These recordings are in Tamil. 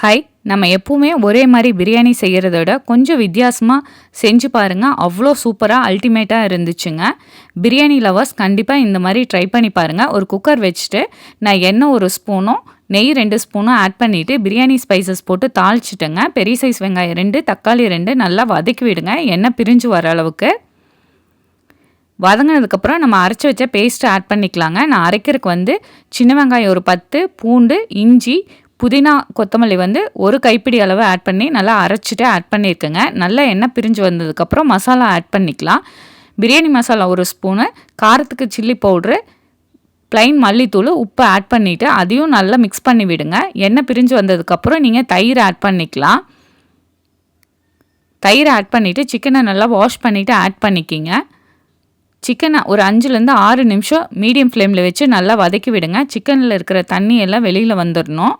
ஹாய், நம்ம எப்பவுமே ஒரே மாரி பிரியாணி செய்யறத விட கொஞ்சம் வித்தியாசமா செஞ்சு பாருங்க. அவ்ளோ சூப்பரா அல்டிமேட்டா இருந்துச்சுங்க. பிரியாணி லவர்ஸ் கண்டிப்பா இந்த மாரி ட்ரை பண்ணி பாருங்க. ஒரு குக்கர் வச்சுட்டு நான் எண்ணெய் 1 ஸ்பூனும், நெய் 2 ஸ்பூனும் ஆட் பண்ணிட்டு பிரியாணி ஸ்பைசஸ் போட்டு தாளிச்சுட்டேங்க. பெரிய சைஸ் வெங்காயம் 2, தக்காளி 2 நல்லா வதக்கி விடுங்க. எண்ணெய் பிரிஞ்சு வர அளவுக்கு. வதங்கினதுக்கப்புறம் நம்ம அரைச்சி வச்ச பேஸ்ட் ஆட் பண்ணிக்கலாங்க. நான் அரைக்கிறதுக்கு வந்து சின்ன வெங்காயம் ஒரு 10, பூண்டு, இஞ்சி, புதினா, கொத்தமல்லி வந்து ஒரு கைப்பிடி அளவு ஆட் பண்ணி நல்லா அரைச்சிட்டு ஆட் பண்ணியிருக்கேங்க. நல்லா எண்ணெய் பிரிஞ்சு வந்ததுக்கப்புறம் மசாலா ஆட் பண்ணிக்கலாம். பிரியாணி மசாலா 1 ஸ்பூனு, காரத்துக்கு சில்லி பவுட்ரு, ப்ளைன் மல்லித்தூள், உப்பு ஆட் பண்ணிவிட்டு அதையும் நல்லா மிக்ஸ் பண்ணி விடுங்க. எண்ணெய் பிரிஞ்சு வந்ததுக்கப்புறம் நீங்கள் தயிர் ஆட் பண்ணிக்கலாம். தயிர் ஆட் பண்ணிவிட்டு சிக்கனை நல்லா வாஷ் பண்ணிவிட்டு ஆட் பண்ணிக்கிங்க. சிக்கனை ஒரு 5லேருந்து 6 நிமிஷம் மீடியம் ஃப்ளேமில் வச்சு நல்லா வதக்கி விடுங்க. சிக்கனில் இருக்கிற தண்ணி எல்லாம் வெளியில் வந்துடணும்.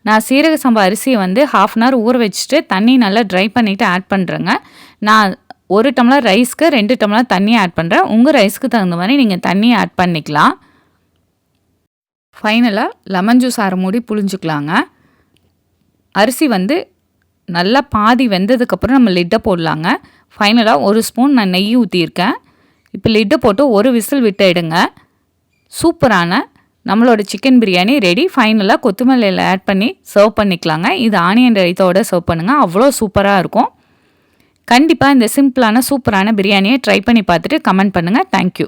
நான் சீரக சம்பா அரிசியை வந்து 1/2 அன் ஹவர் ஊற வச்சுட்டு தண்ணி நல்லா ட்ரை பண்ணிவிட்டு ஆட் பண்ணுறேங்க. நான் 1 டம்ளர் ரைஸ்க்கு 2 டம்ளர் தண்ணி ஆட் பண்ணுறேன். உங்கள் ரைஸ்க்கு தகுந்த மாதிரி நீங்கள் தண்ணி ஆட் பண்ணிக்கலாம். ஃபைனலாக லெமன் ஜூஸ் அரை மூடி புழிஞ்சிக்கலாங்க. அரிசி வந்து நல்லா பாதி வெந்ததுக்கப்புறம் நம்ம லிட்டை போடலாங்க. ஃபைனலாக 1 ஸ்பூன் நான் நெய் ஊற்றியிருக்கேன். இப்போ லிட்டை போட்டு ஒரு விசில் விட்டு எடுங்க. சூப்பரான நம்மளோட சிக்கன் பிரியாணி ரெடி. ஃபைனலாக கொத்தமல்லியில் ஆட் பண்ணி சர்வ் பண்ணிக்கலாங்க. இது ஆனியன் ரைத்தாவோட சர்வ் பண்ணுங்கள். அவ்வளோ சூப்பராக இருக்கும். கண்டிப்பாக இந்த சிம்பிளான சூப்பரான பிரியாணியை ட்ரை பண்ணி பார்த்துட்டு கமெண்ட் பண்ணுங்கள். தேங்க்யூ.